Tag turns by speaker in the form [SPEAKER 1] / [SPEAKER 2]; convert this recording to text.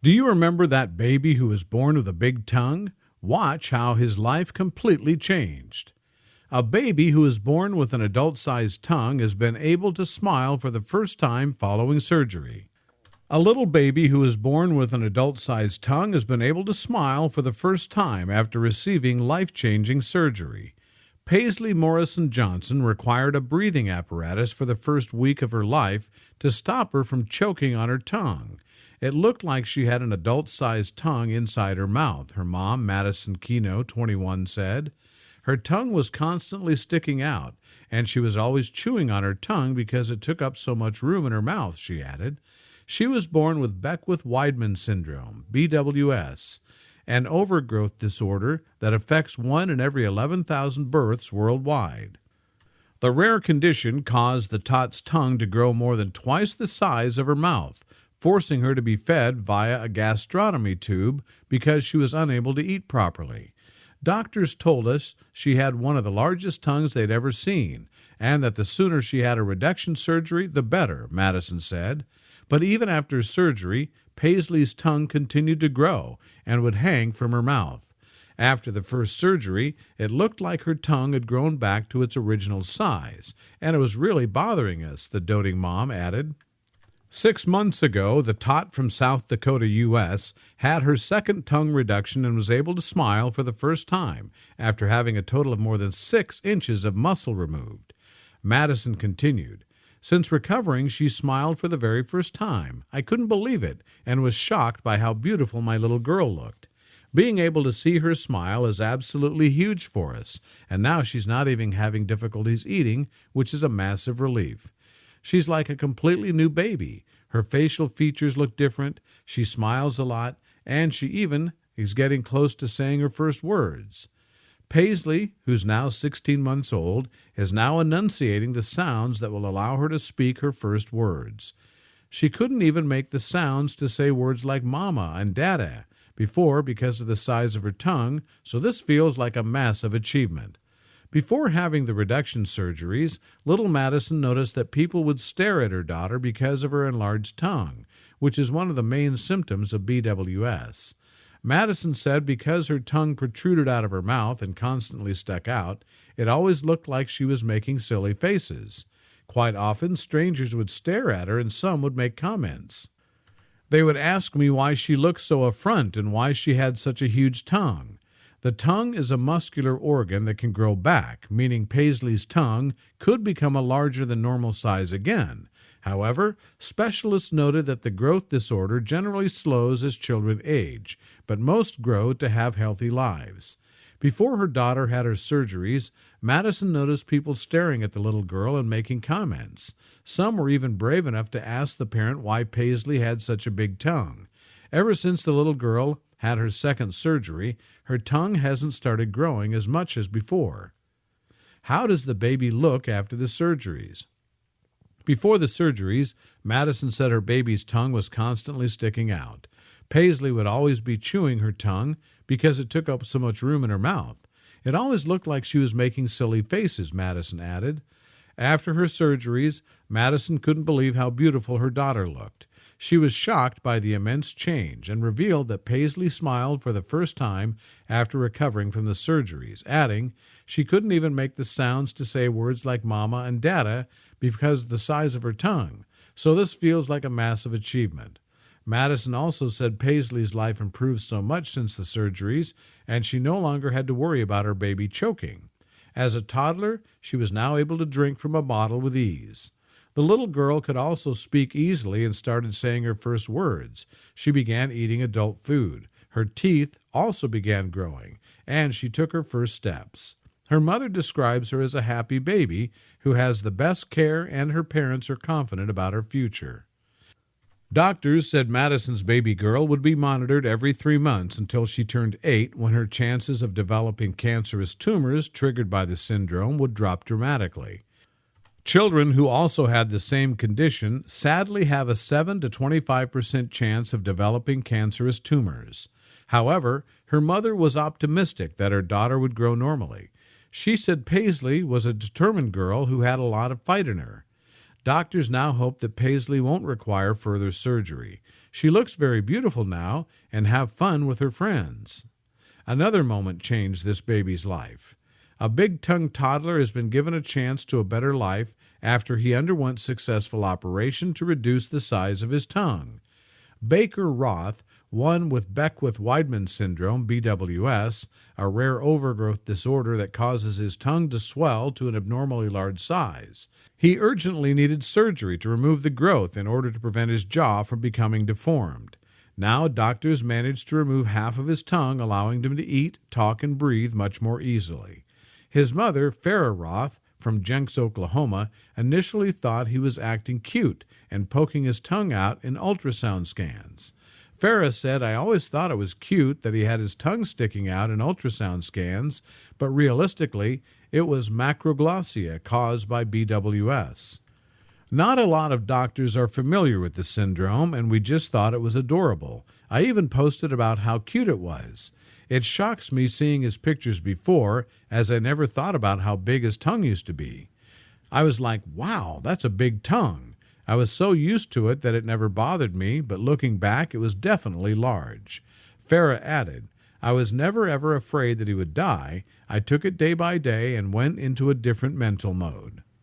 [SPEAKER 1] Do you remember that baby who was born with a big tongue? Watch how his life completely changed. A baby who is born with an adult-sized tongue has been able to smile for the first time following surgery. A little baby who is born with an adult-sized tongue has been able to smile for the first time after receiving life-changing surgery. Paisley Morrison Johnson required a breathing apparatus for the first week of her life to stop her from choking on her tongue. It looked like she had an adult-sized tongue inside her mouth, her mom, Madison Keno, 21, said. Her tongue was constantly sticking out, and she was always chewing on her tongue because it took up so much room in her mouth, she added. She was born with Beckwith-Wiedemann syndrome, BWS, an overgrowth disorder that affects 1 in every 11,000 births worldwide. The rare condition caused the tot's tongue to grow more than twice the size of her mouth, forcing her to be fed via a gastrostomy tube because she was unable to eat properly. Doctors told us she had one of the largest tongues they'd ever seen, and that the sooner she had a reduction surgery, the better, Madison said. But even after surgery, Paisley's tongue continued to grow and would hang from her mouth. After the first surgery, it looked like her tongue had grown back to its original size, and it was really bothering us, the doting mom added. 6 months ago, the tot from South Dakota, U.S., had her second tongue reduction and was able to smile for the first time after having a total of more than 6 inches of muscle removed. Madison continued, Since recovering, she smiled for the very first time. I couldn't believe it and was shocked by how beautiful my little girl looked. Being able to see her smile is absolutely huge for us, and now she's not even having difficulties eating, which is a massive relief. She's like a completely new baby. Her facial features look different, she smiles a lot, and she even is getting close to saying her first words. Paisley, who's now 16 months old, is now enunciating the sounds that will allow her to speak her first words. She couldn't even make the sounds to say words like mama and dada before because of the size of her tongue, so this feels like a massive achievement. Before having the reduction surgeries, little Madison noticed that people would stare at her daughter because of her enlarged tongue, which is one of the main symptoms of BWS. Madison said because her tongue protruded out of her mouth and constantly stuck out, it always looked like she was making silly faces. Quite often, strangers would stare at her and some would make comments. They would ask me why she looked so affront and why she had such a huge tongue. The tongue is a muscular organ that can grow back, meaning Paisley's tongue could become a larger than normal size again. However, specialists noted that the growth disorder generally slows as children age, but most grow to have healthy lives. Before her daughter had her surgeries, Madison noticed people staring at the little girl and making comments. Some were even brave enough to ask the parent why Paisley had such a big tongue. Ever since the little girl had her second surgery, her tongue hasn't started growing as much as before. How does the baby look after the surgeries? Before the surgeries, Madison said her baby's tongue was constantly sticking out. Paisley would always be chewing her tongue because it took up so much room in her mouth. It always looked like she was making silly faces, Madison added. After her surgeries, Madison couldn't believe how beautiful her daughter looked. She was shocked by the immense change and revealed that Paisley smiled for the first time after recovering from the surgeries, adding she couldn't even make the sounds to say words like mama and dada because of the size of her tongue, so this feels like a massive achievement. Madison also said Paisley's life improved so much since the surgeries, and she no longer had to worry about her baby choking. As a toddler, she was now able to drink from a bottle with ease. The little girl could also speak easily and started saying her first words. She began eating adult food. Her teeth also began growing, and she took her first steps. Her mother describes her as a happy baby who has the best care, and her parents are confident about her future. Doctors said Madison's baby girl would be monitored every 3 months until she turned 8, when her chances of developing cancerous tumors triggered by the syndrome would drop dramatically. Children who also had the same condition sadly have a 7 to 25% chance of developing cancerous tumors. However, her mother was optimistic that her daughter would grow normally. She said Paisley was a determined girl who had a lot of fight in her. Doctors now hope that Paisley won't require further surgery. She looks very beautiful now and have fun with her friends. Another moment changed this baby's life. A big-tongued toddler has been given a chance to a better life after he underwent successful operation to reduce the size of his tongue. Baker Roth, one with Beckwith-Weidman syndrome, BWS, a rare overgrowth disorder that causes his tongue to swell to an abnormally large size. He urgently needed surgery to remove the growth in order to prevent his jaw from becoming deformed. Now doctors managed to remove half of his tongue, allowing him to eat, talk, and breathe much more easily. His mother, Farrah Roth, from Jenks, Oklahoma, initially thought he was acting cute and poking his tongue out in ultrasound scans. Farrah said, "I always thought it was cute that he had his tongue sticking out in ultrasound scans, but realistically, it was macroglossia caused by BWS." Not a lot of doctors are familiar with the syndrome, and we just thought it was adorable. I even posted about how cute it was. It shocks me seeing his pictures before, as I never thought about how big his tongue used to be. I was like, wow, that's a big tongue. I was so used to it that it never bothered me, but looking back, it was definitely large. Farrah added, "I was never ever afraid that he would die. I took it day by day and went into a different mental mode."